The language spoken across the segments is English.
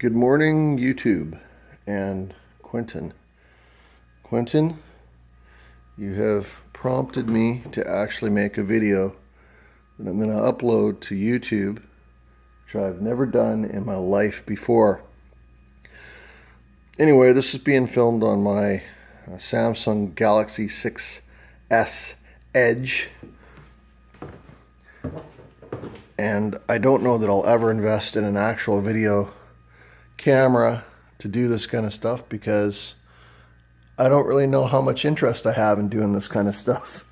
Good morning, YouTube and Quentin. Quentin, you have prompted me to actually make a video that I'm going to upload to YouTube, which I've never done in my life before. Anyway, this is being filmed on my Samsung Galaxy 6S Edge. And I don't know that I'll ever invest in an actual video camera to do this kind of stuff because I don't really know how much interest I have in doing this kind of stuff.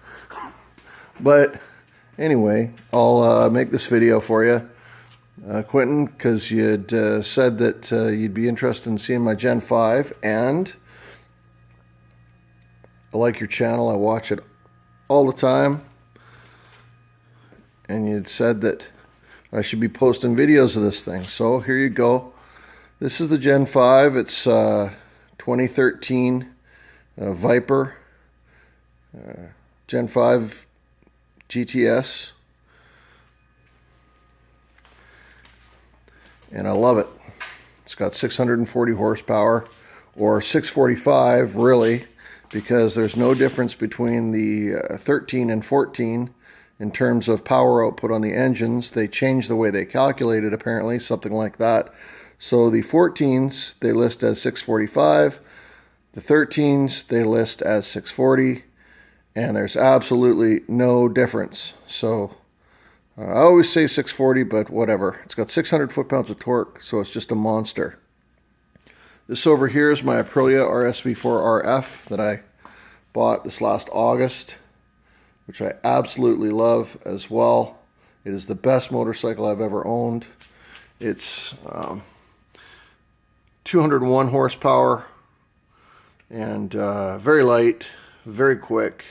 But anyway, I'll make this video for you, Quentin, because you'd said that you'd be interested in seeing my Gen 5, and I like your channel. I watch it all the time, and you'd said that I should be posting videos of this thing. So here you go. This is the Gen 5. It's 2013 Viper Gen 5 GTS. And I love it. It's got 640 horsepower, or 645 really, because there's no difference between the 13 and 14 in terms of power output on the engines. They changed the way they calculate it, apparently, something like that. So the 14s, they list as 645. The 13s, they list as 640. And there's absolutely no difference. So I always say 640, but whatever. It's got 600 foot-pounds of torque, so it's just a monster. This over here is my Aprilia RSV4RF that I bought this last August, which I absolutely love as well. It is the best motorcycle I've ever owned. It's 201 horsepower and very light, very quick.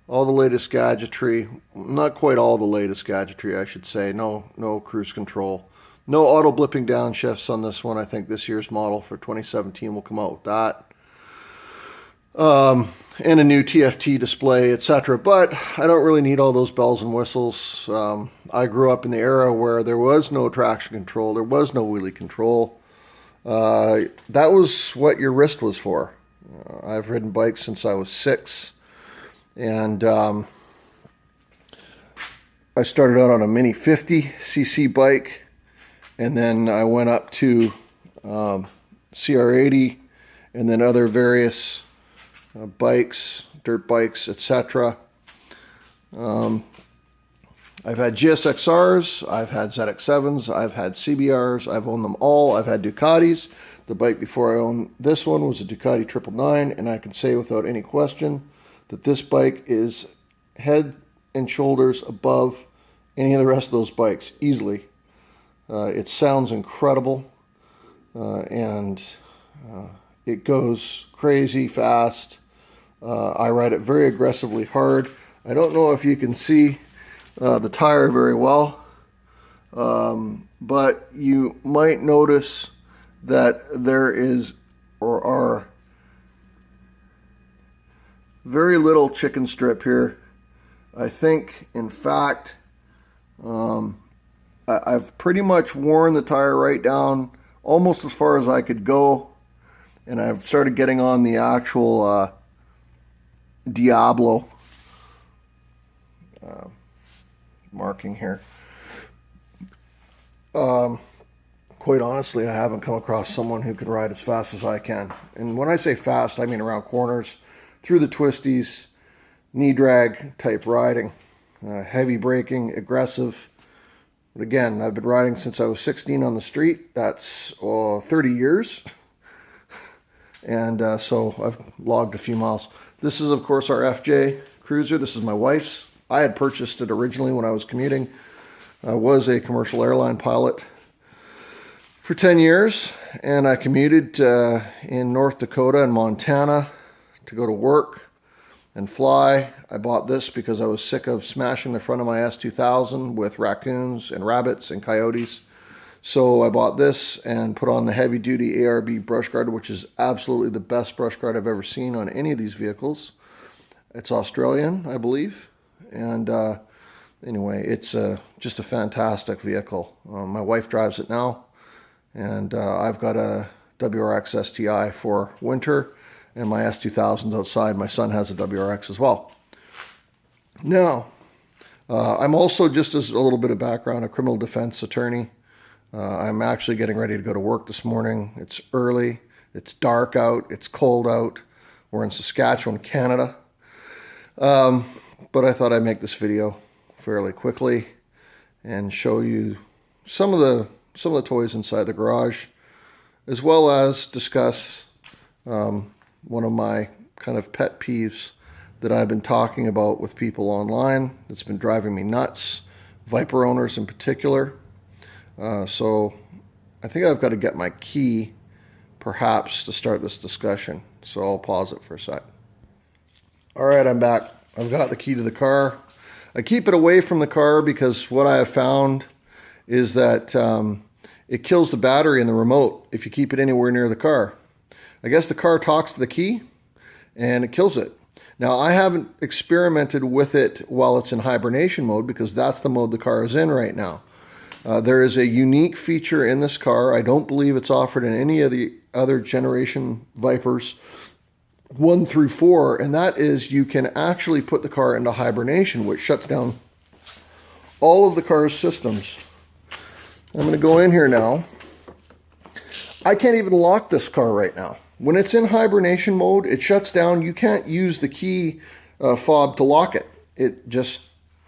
All the latest gadgetry, not quite all the latest gadgetry, I should say. No cruise control. No auto blipping downshifts on this one. I think this year's model for 2017 will come out with that. And a new TFT display, etc. But I don't really need all those bells and whistles. I grew up in the era where there was no traction control, there was no wheelie control. That was what your wrist was for. I've ridden bikes since I was 6, and I started out on a Mini 50cc bike, and then I went up to CR80, and then other various bikes, dirt bikes, etc. I've had GSXRs, I've had ZX7s, I've had CBRs, I've owned them all. I've had Ducatis. The bike before I owned this one was a Ducati 999, and I can say without any question that this bike is head and shoulders above any of the rest of those bikes, easily. It sounds incredible, and it goes crazy fast. I ride it very aggressively hard. I don't know if you can see the tire very well, but you might notice that there is or are very little chicken strip here. I think, in fact, I've pretty much worn the tire right down almost as far as I could go, and I've started getting on the actual Diablo marking here. Quite honestly, I haven't come across someone who could ride as fast as I can. And when I say fast, I mean around corners, through the twisties, knee drag type riding, heavy braking, aggressive. But again, I've been riding since I was 16 on the street. That's 30 years. And so I've logged a few miles. This is, of course, our FJ Cruiser. This is my wife's. I had purchased it originally when I was commuting. I was a commercial airline pilot for 10 years, and I commuted in North Dakota and Montana to go to work and fly. I bought this because I was sick of smashing the front of my S2000 with raccoons and rabbits and coyotes. So I bought this and put on the heavy-duty ARB brush guard, which is absolutely the best brush guard I've ever seen on any of these vehicles. It's Australian, I believe. And anyway, it's just a fantastic vehicle. My wife drives it now, And I've got a WRX STI for winter, and my S2000's outside. My son has a WRX as well. Now, I'm also, just as a little bit of background, a criminal defense attorney. I'm actually getting ready to go to work this morning. It's early, it's dark out, it's cold out. We're in Saskatchewan, Canada. But I thought I'd make this video fairly quickly and show you some of the toys inside the garage, as well as discuss one of my kind of pet peeves that I've been talking about with people online that's been driving me nuts, Viper owners in particular. So I think I've got to get my key, perhaps, to start this discussion. So I'll pause it for a sec. All right, I'm back. I've got the key to the car. I keep it away from the car because what I have found is that it kills the battery in the remote if you keep it anywhere near the car. I guess the car talks to the key and it kills it. Now, I haven't experimented with it while it's in hibernation mode because that's the mode the car is in right now. There is a unique feature in this car. I don't believe it's offered in any of the other generation Vipers 1 through 4, and that is you can actually put the car into hibernation, which shuts down all of the car's systems. I'm going to go in here now. I can't even lock this car right now. When it's in hibernation mode, it shuts down. You can't use the key fob to lock it. It just,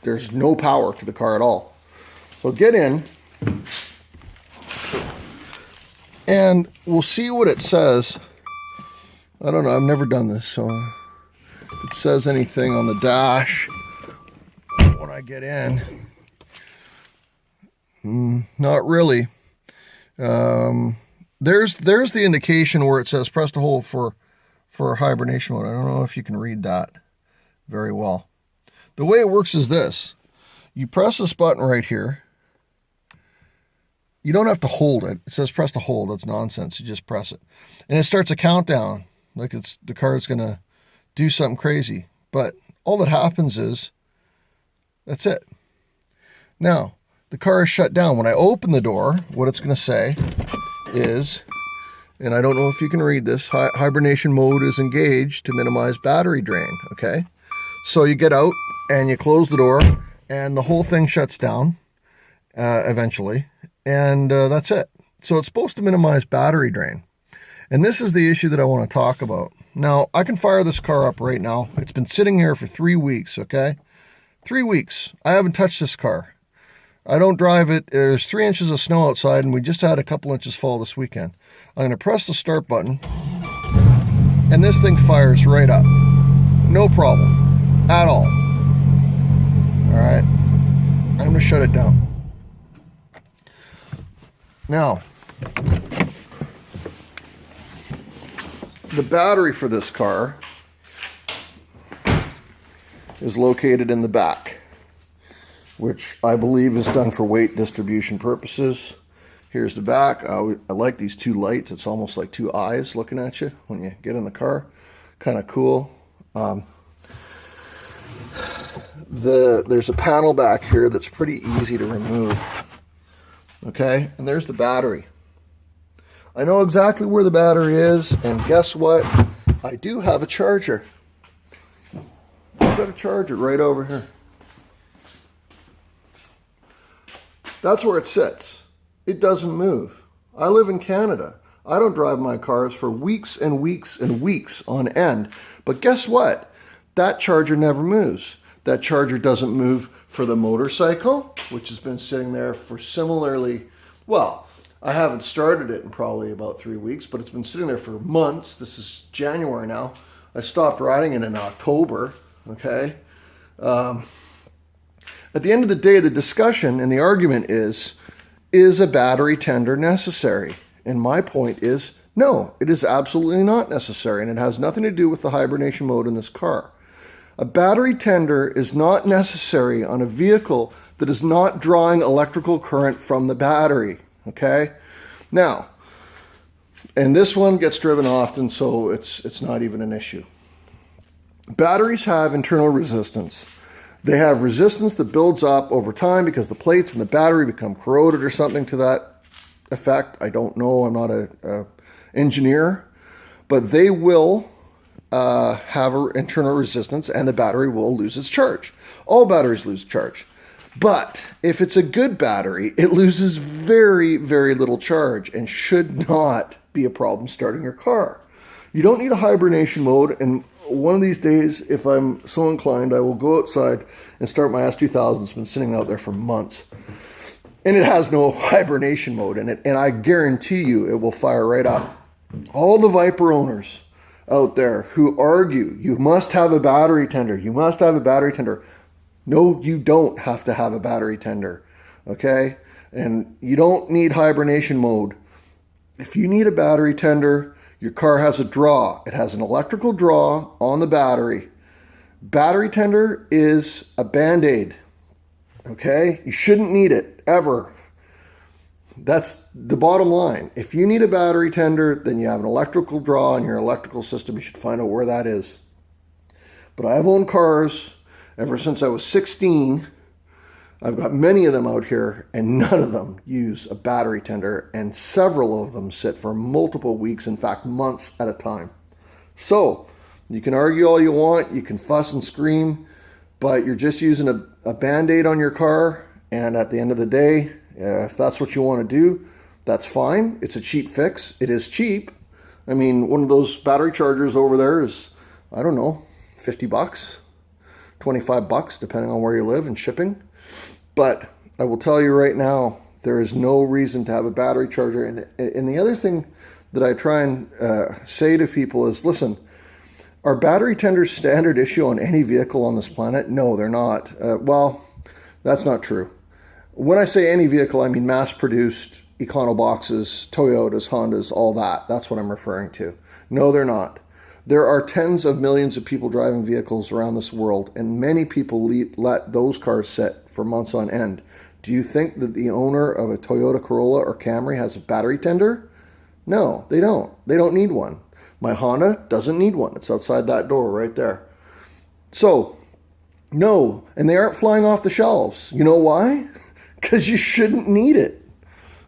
there's no power to the car at all. So get in, and we'll see what it says. I don't know, I've never done this, so if it says anything on the dash when I get in. Not really. There's the indication where it says press to hold for hibernation mode. I don't know if you can read that very well. The way it works is this. You press this button right here. You don't have to hold it. It says press to hold. That's nonsense. You just press it. And it starts a countdown. Like the car's going to do something crazy. But all that happens is, that's it. Now, the car is shut down. When I open the door, what it's going to say is, and I don't know if you can read this, hibernation mode is engaged to minimize battery drain. Okay? So you get out and you close the door and the whole thing shuts down eventually. And that's it. So it's supposed to minimize battery drain. And this is the issue that I want to talk about. Now, I can fire this car up right now. It's been sitting here for 3 weeks, okay? 3 weeks. I haven't touched this car. I don't drive it. There's 3 inches of snow outside, and we just had a couple inches fall this weekend. I'm going to press the start button, and this thing fires right up. No problem at all. All right. I'm going to shut it down. Now, the battery for this car is located in the back, which I believe is done for weight distribution purposes. Here's the back. I like these 2 lights. It's almost like 2 eyes looking at you when you get in the car. Kind of cool. There's a panel back here that's pretty easy to remove. Okay, and there's the battery. I know exactly where the battery is, and guess what? I do have a charger. I've got a charger right over here. That's where it sits. It doesn't move. I live in Canada. I don't drive my cars for weeks and weeks and weeks on end. But guess what? That charger never moves. That charger doesn't move for the motorcycle, which has been sitting there for similarly, well, I haven't started it in probably about 3 weeks, but it's been sitting there for months. This is January now. I stopped riding it in October, okay? At the end of the day, the discussion and the argument is a battery tender necessary? And my point is, no, it is absolutely not necessary, and it has nothing to do with the hibernation mode in this car. A battery tender is not necessary on a vehicle that is not drawing electrical current from the battery, okay? Now, and this one gets driven often, so it's not even an issue. Batteries have internal resistance. They have resistance that builds up over time because the plates in the battery become corroded or something to that effect. I don't know. I'm not a engineer, but they will have an internal resistance, and the battery will lose its charge. All batteries lose charge. But if it's a good battery, it loses very, very little charge and should not be a problem starting your car. You don't need a hibernation mode, and one of these days, if I'm so inclined, I will go outside and start my S2000. It's been sitting out there for months. And it has no hibernation mode in it, and I guarantee you it will fire right up. All the Viper owners out there who argue, you must have a battery tender, you must have a battery tender. No, you don't have to have a battery tender, okay? And you don't need hibernation mode. If you need a battery tender, your car has a draw. It has an electrical draw on the battery. Battery tender is a Band-Aid, okay? You shouldn't need it, ever. That's the bottom line. If you need a battery tender, then you have an electrical draw in your electrical system. You should find out where that is. But I've owned cars ever since I was 16. I've got many of them out here, and none of them use a battery tender, and several of them sit for multiple weeks, in fact, months at a time. So you can argue all you want, you can fuss and scream, but you're just using a Band-Aid on your car, and at the end of the day, if that's what you want to do, that's fine. It's a cheap fix. It is cheap. I mean, one of those battery chargers over there is, I don't know, 50 bucks, 25 bucks, depending on where you live and shipping. But I will tell you right now, there is no reason to have a battery charger. And the other thing that I try and say to people is, listen, are battery tenders standard issue on any vehicle on this planet? No, they're not. Well, that's not true. When I say any vehicle, I mean mass-produced Econoboxes, Toyotas, Hondas, all that. That's what I'm referring to. No, they're not. There are tens of millions of people driving vehicles around this world, and many people let those cars sit for months on end. Do you think that the owner of a Toyota Corolla or Camry has a battery tender? No, they don't. They don't need one. My Honda doesn't need one. It's outside that door right there. So, no, and they aren't flying off the shelves. You know why? Because you shouldn't need it.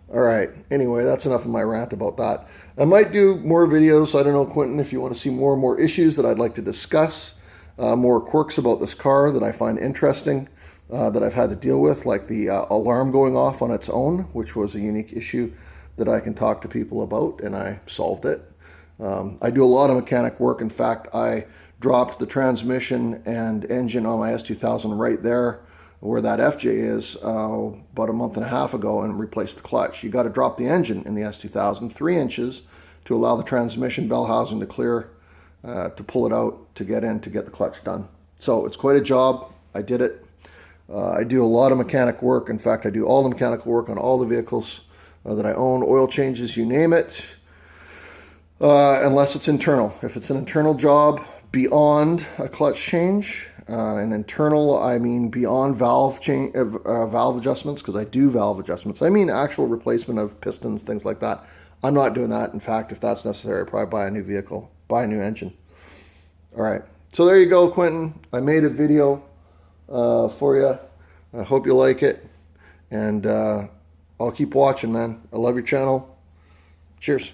All right. Anyway, that's enough of my rant about that. I might do more videos. I don't know, Quentin, if you want to see more and more issues that I'd like to discuss, more quirks about this car that I find interesting, that I've had to deal with, like the alarm going off on its own, which was a unique issue that I can talk to people about, and I solved it. I do a lot of mechanic work. In fact, I dropped the transmission and engine on my S2000 right there where that FJ is about a month and a half ago, and replaced the clutch. You got to drop the engine in the S2000 3 inches to allow the transmission bell housing to clear, to pull it out, to get in, to get the clutch done. So it's quite a job. I did it. I do a lot of mechanic work. In fact, I do all the mechanical work on all the vehicles that I own, oil changes, you name it, unless it's internal. If it's an internal job beyond a clutch change, and internal, I mean beyond valve adjustments, because I do valve adjustments. I mean actual replacement of pistons, things like that. I'm not doing that. In fact, if that's necessary, I'll probably buy a new vehicle, buy a new engine. All right. So there you go, Quentin. I made a video for you. I hope you like it. And I'll keep watching, man. I love your channel. Cheers.